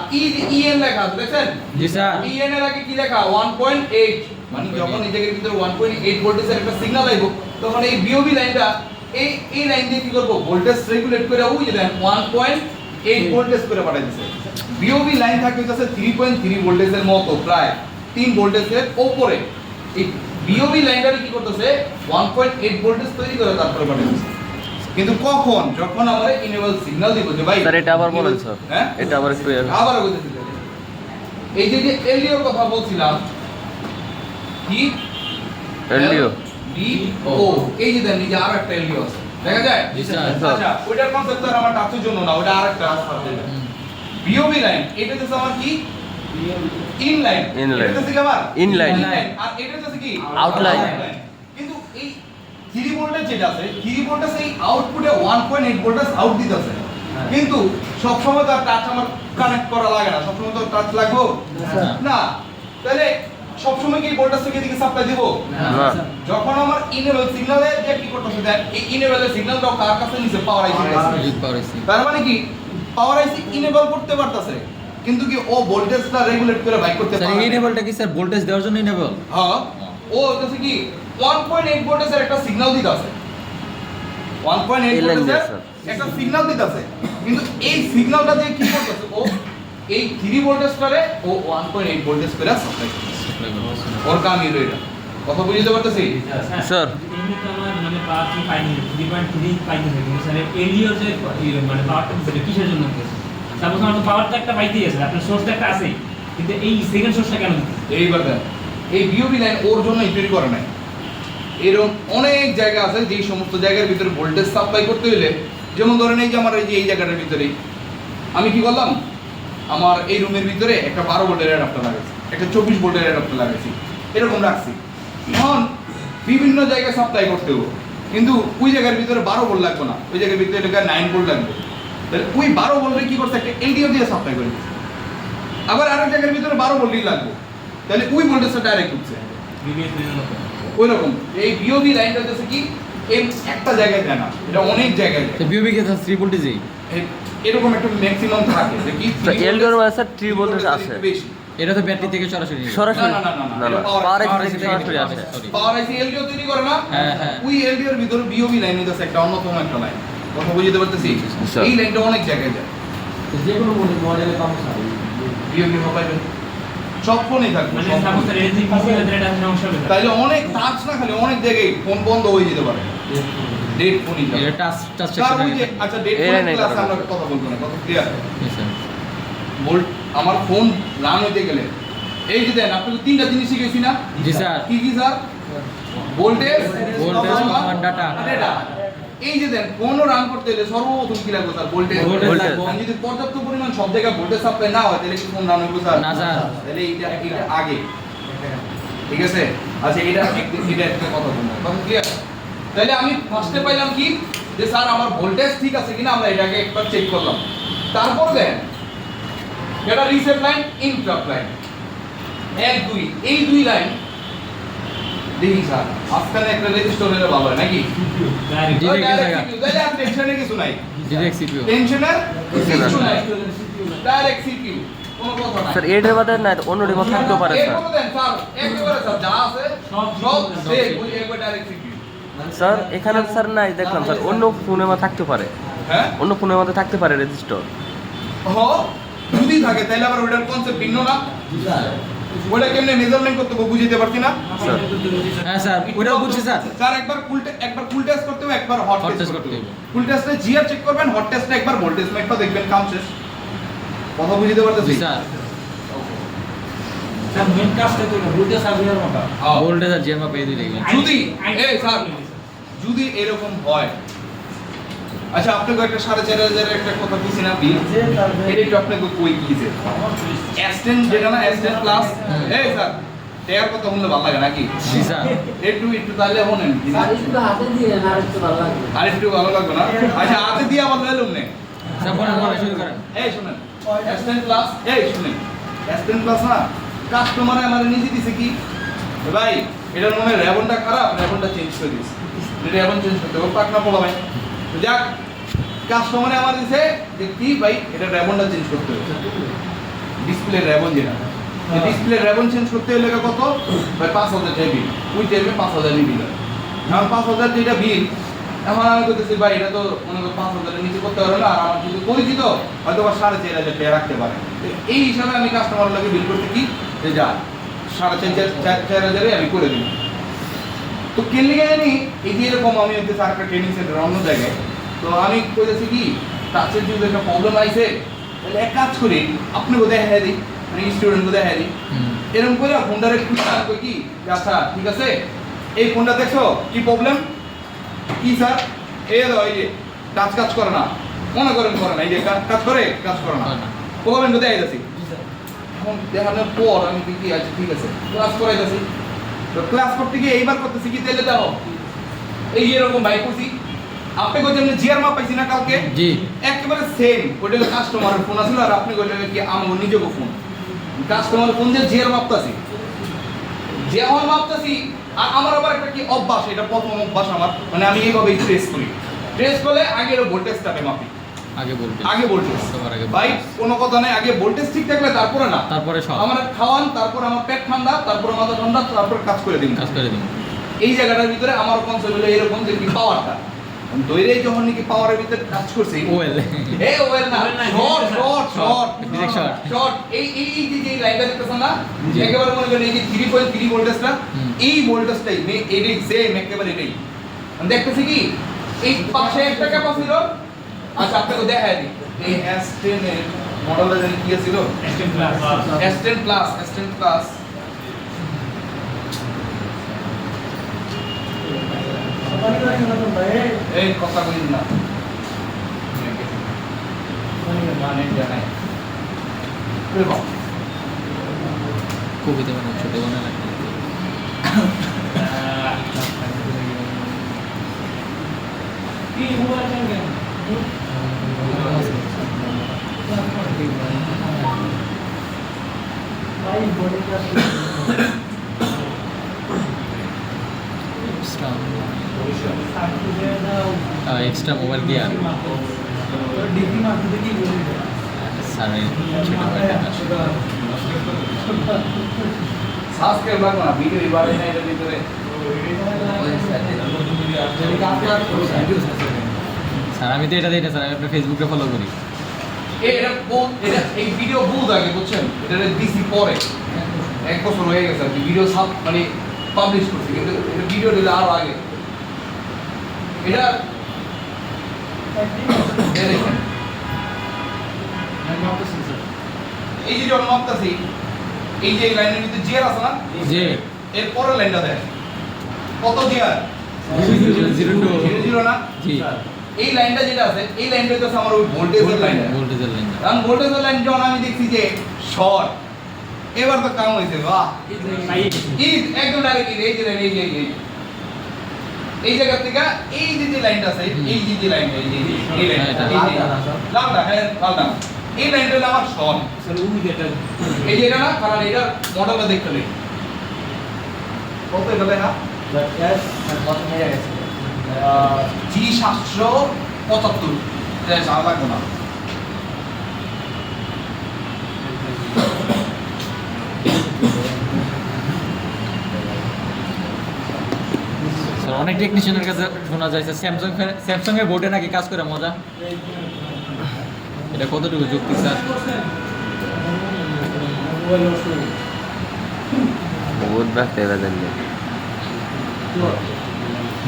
ইএন লেখা আছে দেখছেন? জি স্যার। ইএন এর আগে কি লেখা? 1.8, মানে যখন এই জায়গার ভিতরে 1.8 ভোল্টেজের একটা সিগন্যাল আইবো, তখন এই বিওবি লাইনটা এই লাইন দিয়ে কি করব? ভোল্টেজ রেগুলেট করে ওই যে দেন 1.8 ভোল্টেজ করে পাঠাই দিছে। বিওবি লাইন থাকে হচ্ছে 3.3 ভোল্টেজের মতো, প্রায় 3 ভোল্টেজের উপরে। এই বিওবি লাইনটা কি করতেছে? 1.8 ভোল্টেজ তৈরি করে তারপরে পাঠাই দিছে। কিন্তু কখন? যখন আমরা ইনেবল সিগন্যাল দিব যে ভাই স্যার এটা আবার বলেন স্যার, হ্যাঁ এটা আবার একটু আবার বলতেছি, এই যে এলডিওর কথা বলছিলাম, কি এলডিও LDO, এই যে দেন এই যে আরেকটা এলডিও আছে, দেখা যায়? জি স্যার। আচ্ছা ওইটার কনসেপ্ট তো আমার টাচের জন্য না, ওটা আরেকটা বিওবি লাইন, এটা হচ্ছে আমার কি ইন লাইন, In line. এটা হচ্ছে কি আমার In line. আর এটা হচ্ছে কি Outline. কিন্তু এই 3 ভোল্টেজ যেটা আছে, 3 ভোল্টেজ এই আউটপুটে 1.8 ভোল্টেজ আউট দিতেছে, কিন্তু সব সময় তো টাচ আমার কানেক্ট করা লাগে না, সব সময় তো টাচ লাগবে না। তাহলে সবসময় কি ভোল্টেজ থেকে এদিকে সাপ্লাই দিব? না। যখন আমার ইনেবল সিগন্যালে যে কি করতেছে দেন, এই ইনেবলের সিগন্যালটাও কার কাছে নিছে? পাওয়ার আইসি কাছে। তার মানে কি পাওয়ার আইসি ইনেবল করতে পারতাছে, কিন্তু কি ও ভোল্টেজটা রেগুলেট করে বাইক করতে স্যার পারে না। ইনেবলটা কি স্যার ভোল্টেজ দেওয়ার জন্য ইনেবল? হ্যাঁ, ও হচ্ছে কি 1.8 ভোল্টেজের একটা সিগন্যাল দিতাছে, 1.8 এই লাইন দিয়ে, ভোল্টেজের একটা সিগন্যাল দিতাছে, কিন্তু এই সিগন্যালটা দিয়ে কি করতেছে ও? এই 3 ভোল্টেজটারে ও 1.8 ভোল্টেজ করে সাপ্লাই করতেছে। ওর কাম হলো এটা। কথা বুঝতে পারতেছি? স্যার। এমনি তো আমার মানে পাওয়ার কি পাইনি, 3.3 পাইনি কিন্তু স্যার এলডিও যে মানে পাওয়ারটা দিচ্ছে কিসের জন্য দিচ্ছে? সাপোজ আমার তো পাওয়ারটা একটা পাইতেই আছে, আপনার সোর্সটা একটা আছে, কিন্তু এই সেকেন্ড সোর্সটা কেন দিচ্ছে? এইবার দেন, এই বিওবি লাইন ওর জন্য তৈরি করে নাই। এরকম অনেক জায়গা আছে যেই সমস্ত জায়গার ভিতরে ভোল্টেজ সাপ্লাই করতে হলে, যেমন ধরেন এই যে আমার এই যে এই জায়গাটার ভিতরেই আমি কি করলাম, আমার এই রুমের ভিতরে একটা 12 ভোল্টের অ্যাডাপ্টার লাগাইছি, একটা 24 ভোল্টের অ্যাডাপ্টার লাগাইছি, এরকম রাখছি। এখন বিভিন্ন জায়গায় সাপ্লাই করতে হবে, কিন্তু ওই জায়গার ভিতরে 12 ভোল্ট লাগবে না, ওই জায়গার ভিতরে 9 ভোল্ট লাগবে। তাহলে ওই 12 ভোল্টে কি করছে, একটা এলডিও দিয়ে সাপ্লাই করে দিচ্ছে। আবার আরেক জায়গার ভিতরে 12 ভোল্টই লাগবে, তাহলে ওই ভোল্টেজটা ডাইরেক্ট উঠছে। বিবিএস এর জন্য ওই রকম এই বিওবি লাইনটা হচ্ছে কি এই একটা জায়গায় দেয় না, এটা অনেক জায়গায় দেয়। তো বিওবি কে স্যার 3 ভোল্টেজই এরকম একটা ম্যাক্সিমাম থাকে যে কি তো এলডিওর মানে স্যার 3 ভোল্টেজ আছে। বেশি। এটা তো ব্যাটারি থেকে সরাসরি সরাসরি না, না, না, না, না না এটা power পাওয়ার power আইসি IC থেকে থেকে সরাসরি আসে। sorry। পাওয়ার আইসি এলডিও তৈরি করে না, হ্যাঁ, হ্যাঁ। ওই এলডিওর ভিতরে বিওবি লাইন হচ্ছে একটা অন্যতম একটা লাইন। কথা বুঝতে পারতেছি? আচ্ছা। এই লাইনটা অনেক জায়গায় যায়। যে কোনো মডেলে পাবো স্যার বিওবি মোবাইল সব ফোনেই থাকবে, মানে সব সাপোজ ফোনে। রেডি পিসি এর এটা সমস্যা হবে। তাইলে অনেক টাচ না খালি অনেক জায়গায় ফোন বন্ধ হয়ে যেতে পারে, ডেড ফোনই এটা যাবে। টাচ টাচ কারণ ওই যে আচ্ছা ডেড এই ফোনের লাইনে ক্লাসে এটা আমরা কথা বলবো না, কথা ক্লিয়ার? স্যার ভোল্ট আমার ফোন রান হইতে গেলে এই যে দেন আপনাকে 3টা জিনিস শিখেছি না? জি স্যার। কি কি sir? Voltage, voltage, data. Data. এই যে দেন ফোনও রান করতে গেলে সর্বপ্রথম কি লাগবে স্যার? ভোল্টেজ। ভোল্টেজ লাগবে। আর যদি পর্যাপ্ত পরিমাণ সব জায়গায় ভোল্টেজ সাপ্লাই না হয় তাহলে কি ফোন রান হবে স্যার? না স্যার। তাহলে এটা আগে, ঠিক আছে? আচ্ছা এটা একটা কথা বলবো, কথা ক্লিয়ার? তাহলে আমি ফার্স্টে পাইলাম কি যে স্যার আমার ভোল্টেজ ঠিক আছে কিনা আমরা এটাকে একবার চেক করলাম। তারপর দেন এটা রিসেট লাইন, ইন্টারাপ্ট লাইন, 1 2 এই দুই লাইন দেখি স্যার আজকাল একটা রেজিস্টার হলে ভালো হয় নাকি? ডাইরেক্ট জি, Direct জায়গা। CPU, তাহলে আর টেনশনের কিছু নাই, ডিরেক্ট সিপিইউ টেনশনের কিছু নাই, সিপিইউ ডাইরেক্ট সিপিইউ, কোনো কথা নাই। স্যার এটার বাদে না অন্য ডিমো থাকতেও পারে স্যার। এরপরে দেন স্যার একেবারে স্যার যা আছে সব সব CPU, সেভ, বলি একবার ডাইরেক্ট সিপিইউ। স্যার এখানে স্যার নাই দেখলাম স্যার অন্য ফোনের মধ্যে থাকতে পারে, হ্যাঁ অন্য ফোনের মধ্যে থাকতে পারে রেজিস্টার। যদি থাকে তাহলে আবার ওটার কনসেপ্ট ভিন্ন না? ওটা কেমনে মেজারমেন্ট করতে হবে বুঝতে পারছি না স্যার হ্যাঁ স্যার ওটাও বুঝছি স্যার। স্যার একবার কুল টেস্ট করতে হবে, একবার হট Hot টেস্ট test করতে করতে হবে। হবে। কুল টেস্টে জিআর চেক করবেন, হট টেস্টে একবার ভোল্টেজ মেটটা দেখবেন, কাম শেষ। কথা বুঝতে পারতেছি? জি স্যার। স্যার মেন কাজটা তো ভোল্টেজ সার্ভিসের মতো হ্যাঁ। ভোল্টেজ আর জিএমআ পেয়ে দিলে যদি এই স্যার যদি এরকম হয়, আচ্ছা আপনাকে একটা 4,500 একটা কথা বুঝছি না বিল, এটা একটু আপনাকে কই গিয়েছে S10 যেটা না S10 প্লাস, এই স্যার এর কথা শুনলে ভালো লাগে নাকি? জি স্যার। একটু তাহলে শোনেন স্যার একটু হাতে দিয়ে না আর একটু ভালো লাগবে আর একটু ভালো লাগবে না? আচ্ছা হাতে দিয়ে আবার লইলুম নে। স্যার বলেন শুরু করেন। এই শুনেন S10 প্লাস, এই শুনেন S10 প্লাস না কাস্টমারে আমারে নিজে দিছে কি ভাই এটার মনে হয় রেবনটা খারাপ, রেবনটা চেঞ্জ করে দিস, রেবন চেঞ্জ করতে হবে পাকনা পোলা ভাই। তো যাক কাস্টমারে আমার দিছে যে কি ভাই এটা রেবনটা চেঞ্জ করতে হবে, ডিসপ্লে রেবন যেটা ডিসপ্লে রেবন চেঞ্জ করতে হলে কত ভাই 5,000 টাকা বিল, ওই টাইমে 5,000 বিল, এখন 5,000 যেটা বিল, এখন আমি বলতেছি ভাই এটা তো মনে করো 5,000 নিচে করতে পারবে না, আর আমার কিন্তু পরিচিত হয়তো বা 4,500 টাকা রাখতে পারে। তো এই হিসাবে আমি কাস্টমার লাগে বিল করতে কি যে যা 4,500 আমি করে দিই। তো কেনলি জানি এই যে এরকম আমি হচ্ছে স্যার একটা ট্রেনিং সেন্টার অন্য জায়গায়, তো আমি কইতেছি কি টাচের যদি একটা প্রবলেম আইছে তাহলে এক কাজ করি আপনাকে দেখা দিই, মানে স্টুডেন্টকে দেখা দিই, এরকম করে ফোনটারে খুঁজে কি যে আচ্ছা ঠিক আছে এই ফোনটা দেখছো কি প্রবলেম কি স্যার, এই দাও এই যে টাচ কাজ করে না, মনে করেন করে না, এই যে কাজ করে কাজ করে না, প্রবলেম কোথায় আইতাছি এখন দেখানোর পর আমি কি আছে ঠিক আছে ক্লাস করাইতেছি, তো ক্লাস করতে গিয়ে এইবার করতেছি কি তাহলে দেখো এই এরকম বাইক করছি আপনি কইছেন যে জিআর মাপ পাইছি না কালকে, জি একেবারে সেম ওটা কাস্টমারের ফোন আসলে আর আপনি কইলেন কি আমার নিজেকে ফোন কাস্টমারের ফোন দিয়ে জিআর মাপতাছি, যখন ভাবতেছি আমার আবার একটা কি অভ্যাস, এটা প্রথম অভ্যাস আমার, মানে আমি এইভাবেই ট্রেস করি। ট্রেস করলে আগে এর ভোল্টেজটাকে মাপি, আগে বলতে আগে ভোল্টেজ। সবার আগে ভাই কোনো কথা নাই, আগে ভোল্টেজ ঠিক থাকলে তারপরে না, তারপরে সব আমার খাওয়ান, তারপর আমার পেট ঠান্ডা, তারপর মাথা ঠান্ডা, তারপর কাজ করে দিন। কাজ করে দিন। এই জায়গাটার ভিতরে আমার কনসেপ্ট হলো এরকম যে কি পাওয়ারটা দৈরে যখন নাকি পাওয়ারের ভিতরে কাজ করছে, ওয়েল এই ওয়েল না, ওয়েল না, short short short direct short. Short, এই এই এই যে লাইনটা দেখতেছেন না, জি। একেবারে মনে করেন এই যে 3.3 ভোল্টেজটা, হুম। এই ভোল্টেজটাই এটাই সেম একেবারে এটাই। আমি দেখতেছি কি এই পাশে একটা ক্যাপাসিটর, আচ্ছা আপনাকে দেখায় দিই, এই S10 এর মডেলটা জানি কি ছিল, S10 plus S10 plus, S10 plus. এই কথা কইন না, মানে জানাই এরকম কবিতা বানানো ছোট বানানো এক্সট্রা মোবাইল গিয়ার স্যারের ছোট ভাইটা সাবস্ক্রাইব লাগবে না, ভিডিও এবারে না এর ভিতরে স্যার আমি তো এটা দিই না স্যার, আমি আপনার ফেসবুকে ফলো করি। এটা এটা এই ভিডিও বুঝ আগে বুঝছেন, এটা দিছি পরে 1 বছর হয়ে গেছে আর কি ভিডিও সব মানে পাবলিশ করছি, কিন্তু এটা ভিডিও দিলে আরো আগে। এটা এই দেখেন, এই যে যখন মাপতাছি, এই যে লাইনের ভিতরে জিয়ার আছে না, যে এর পরের লাইনটা দেখ কত জিয়ার, 0 না, জি এই লাইনটা যেটা আছে, এই লাইনটা হচ্ছে আমার ওই ভোল্টেজের লাইন। ভোল্টেজের লাইন। কারণ ভোল্টেজের লাইন যখন আমি দেখছি যে শর্ট, এবার তো কাম হয়েছে, বাহ ঈদ একদম ডাইরেক্ট ঈদ। এই যে লাইন, এই যে এই জায়গা থেকে এই যে লাইনটা আছে, এই যে লাইনটা, এই যে এই লাইনটা, লালটা, হ্যাঁ লালটা, এই লাইনটা হলো আমার শর্ট। এই যে এটা না, কারণ এটার মডেলটা দেখতে নেই কত, এটা দেখা G775, এটা জানা লাগবে না। স্যার অনেক টেকনিশিয়ানের কাছে শোনা যায় স্যামসাং এর বোর্ডে নাকি কাজ করে মজা, এটা কতটুকু যৌক্তিক স্যার? বহুত ব্যস্ত এরা জানলে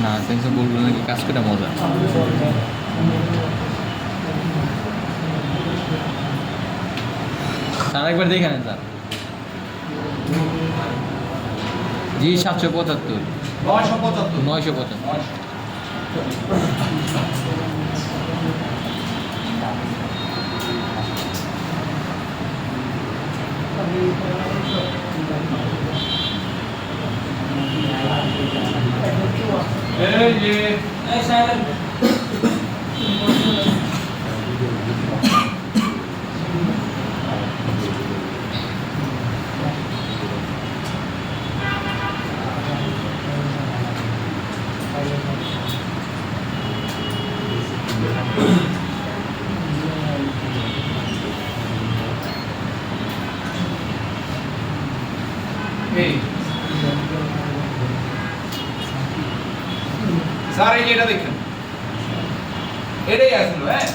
না স্যামসাং বোর্ডগুলো নাকি কাজ করে মজা। স্যার একবার দেখে নেন স্যার। G775 975 975 এই যে এই স্যার এই যে এটা দেখেন, এটাই আসলো, হ্যাঁ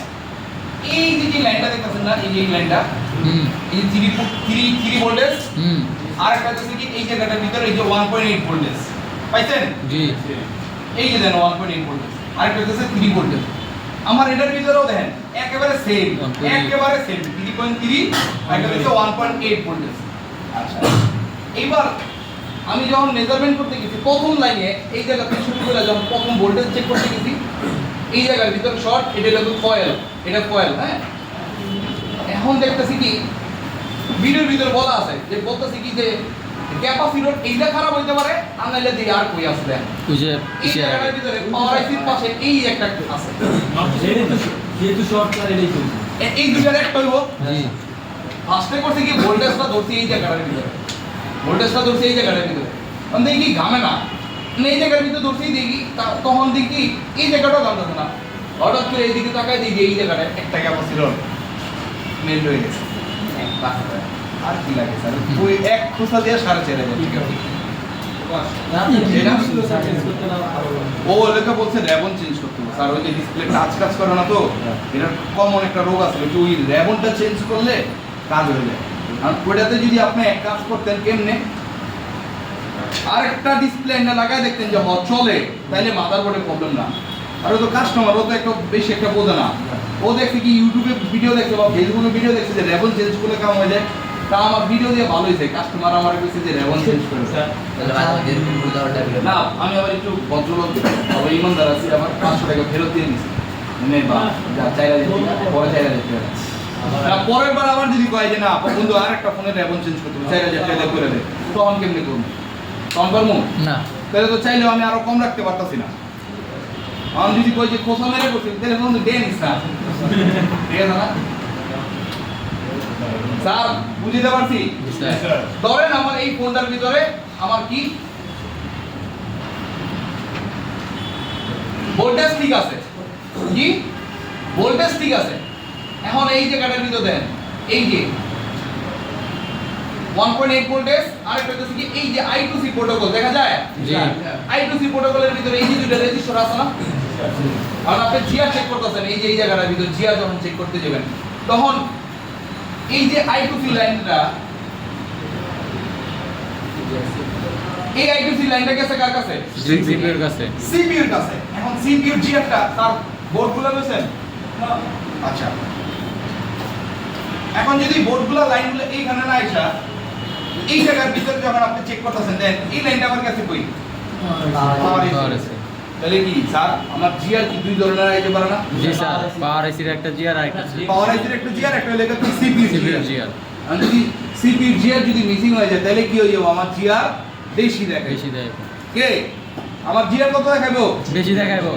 এই যে লাইনটা দেখতেছেন না, এই যে এই লাইনটা, হুম এই যে 3 ভোল্টেজ, হুম আর একটা হচ্ছে কি এই জায়গাটার ভিতরে এই যে 1.8 ভোল্টেজ পাইছেন, জি এই যে দেন 1.8 ভোল্টেজ, আর একটা হচ্ছে 3 ভোল্টেজ। আমার এটার ভিতরেও দেখেন একেবারে সেম, 1.8 একেবারে সেম 3.3, আর একটা হচ্ছে 1.8 ভোল্টেজ। আচ্ছা এইবার আমি যখন মেজারমেন্ট করতে গেছি প্রথম লাইনে, এই জায়গা থেকে শুরু করে যখন প্রথম ভোল্টেজ চেক করতে গেছি, এই জায়গার ভিতরে শর্ট, এটা হলো কয়েল, এটা কয়েল, হ্যাঁ। এখন দেখতেছি কি ভিডিওর ভিতরে বলা আছে যে বলতেছি কি যে ক্যাপাসিটর এইটা খারাপ হইতে পারে, আর নাইলে যে আর কই আছে দেন ওই যে এই জায়গাটার ভিতরে পাওয়ার আইসির পাশে এই একটা আছে, যেহেতু শর্ট স্যার এটাই চলছে। এই দুইটার একটা হইব। জি ফার্স্টে করছি কি ভোল্টেজটা ধরছি এই জায়গাটার ভিতরে, ভোল্টেজটা ধরছি এই জায়গাটার ভিতরে, তখন দেখি ঘামে না, মানে এই জায়গার ভিতরে ধরতেই দেখি তখন দেখি এই জায়গাটাও ঘামতেছে না, হঠাৎ করে এইদিকে তাকায় দেখি এই জায়গাটা একটা ক্যাপাসিটর মেল্ট হয়ে গেছে। আর কি লাগে স্যার, ওই এক খোসা দিয়ে 4.5 ঠিক আছে। ও লেখা বলছে র্যাবন চেঞ্জ করতে হবে স্যার, ওই যে ডিসপ্লে টাচ কাজ করে না তো, এটা কমন একটা রোগ আছে, একটু ওই র্যাবনটা চেঞ্জ করলে কাজ হয়ে যায়। আর ওটাতে যদি আপনি এক কাজ করতেন কেমনে, আরেকটা ডিসপ্লে না লাগায় দেখতেন যে চলে, তাইলে মাদারবোর্ডে প্রবলেম না। আর ও তো কাস্টমার, ও তো একটা বেশি একটা বোঝে না, ও দেখছে কি ইউটিউবে ভিডিও দেখছে বা ফেসবুকে ভিডিও দেখছে যে র্যাবন চেঞ্জ করলে কাম হয়ে যায়, তা আমার ভিডিও দিয়ে ভালো হয়েছে, কাস্টমার আমার কাছে যে র্যাবন চেঞ্জ করে। না আমি আবার একটু ভদ্রলোক আবার ইমানদার আছি, আবার 500 টাকা ফেরত দিয়ে দিচ্ছি, মানে বা যা চাইরা দিচ্ছি পরে চাইরা দিচ্ছি না, পরের বার আবার যদি কয় যে না বন্ধু আর একটা ফোনের র্যাবন চেঞ্জ করতে হবে 4000 টাকা করে দে, তখন কেমনে করবো? তখন পারবো না, তাহলে তো চাইলেও আমি আরো কম রাখতে পারতাছি না। আমি যদি কই যে খোসা মেরে করছি তাহলে বন্ধু দেন নিস না, ঠিক আছে না স্যার? বুঝতে পারছি। ধরেন আমার এই ফোনটার ভিতরে আমার কি ভোল্টেজ ঠিক আছে, কি ভোল্টেজ ঠিক আছে, এখন এই জায়গাটার ভিতরে দেন এই যে 1.8 ভোল্টেজ, আর একটা হচ্ছে কি এই যে I2C প্রোটোকল দেখা যায়, জি I2C প্রোটোকলের ভিতরে এই যে দুটো রেজিস্টার আছে না, আর আপনি জিআর চেক করতেছেন, এই যে এই জায়গাটার ভিতরে জিআর যখন চেক করতে যাবেন তখন এই যে I2C লাইনটা, এই I2C লাইনটা গেছে কার কাছে? সিপিইউর কাছে। সিপিইউর কাছে। এখন সিপিইউর জিআরটা তার বোর্ডগুলো রয়েছেন, আচ্ছা এখন যদি বোর্ডগুলো লাইনগুলো এইখানে না আসা, এই জায়গার ভিতরে যখন আপনি চেক করতেছেন দেন এই লাইনটা আমার কাছে কই পাওয়ার আছে। তাহলে কি স্যার আমার জিআর কি দুই ধরনের আইতে পারে না? জি স্যার, পাওয়ার আইসির একটা জিআর আর একটা পাওয়ার আইসির একটা জিআর, একটা লেখা কি সিপিইউ সিপিইউর জিআর। জিআর। আর যদি সিপিইউ জিআর যদি মিসিং হয়ে যায় তাহলে কি হয়ে যাবে? আমার জিআর বেশি দেখাবে। বেশি দেয়, কে আমার জিআর কত দেখাবো? বেশি দেখাইবো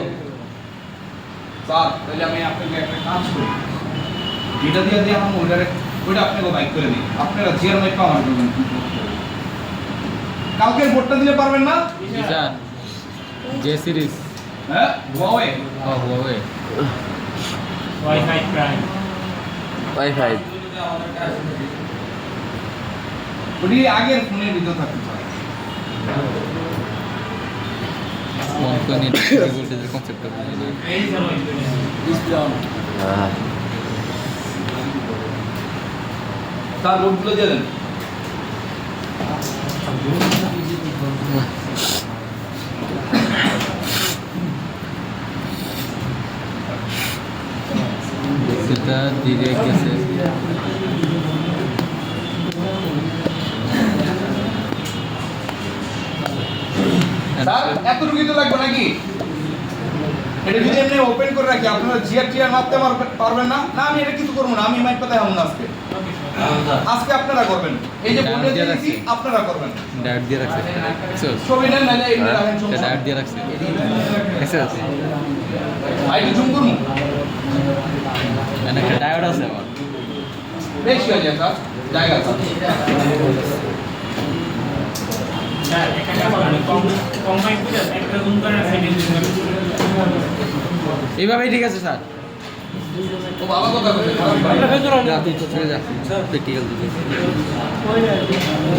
স্যার তাহলে আমি আপনাকে একটা কাজ করি, যেটা দিয়ে দিয়ে আমি ওইটা আপনাকে বাইক করে দিই, আপনারা জিআর মাইক পাওয়ার করবেন। কালকের বোর্ডটা দিলে পারবেন না? জি স্যার, জে সিরিজ। হ্যাঁ হুয়াওয়ে ও হুয়াওয়ে ওয়াইফাই প্রাইম ওয়াইফাই ওটি আগের ফোনের ভিতর থাকতে পারে। ফোন তো নিয়ে ভোল্টেজের কনসেপ্টটা বুঝি না। এই স্যার তার বোর্ডগুলো দিয়ে দেন। সেটা দিয়ে গেছে। স্যার এতটুকু তো লাগবে নাকি? এটা যদি এমনি ওপেন করে রাখি আপনারা জিআর টিআর মাপতে পারবেন না? না আমি এটা কিছু করবো না, আমি মাইক কথা না আজকে, আজকে আপনারা করবেন। এই যে বোর্ডে দিয়ে দিচ্ছি আপনারা করবেন। ডায়েট দিয়ে রাখছে, ছবি নেন নাহলে এমনি রাখেন সমস্যা ডায়েট নেই। দিয়ে রাখছে। এক্সেস আর একটু জুম করুন, মানে একটা ডায়োড আছে আমার। বেশি হয়ে যায় স্যার, জায়গা স্যার। স্যার এখানে মানে কম্বাইন করে একটা জুম করে সেটিং এইভাবেই ঠিক আছে স্যার। ও বাবা কথা বলে খারাপ ভাই। যা তুই তো চলে যা, প্র্যাকটিক্যাল দিতে।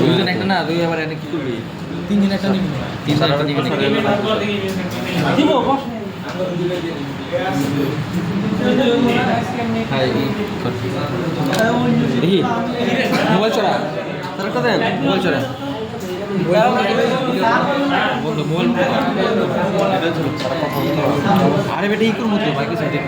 দুইজন একটা না, তুই আবার এটা কি করবি? তিনজন একটা নিবি, তিনজন একটা নিবি নাকি? দিব হাই দেখি মোবাইল চড়া, তার কথা মোবাইল চড়া বন্ধু, মোবাইল আরে বেটা ই করবো তো মাইকে সাইডে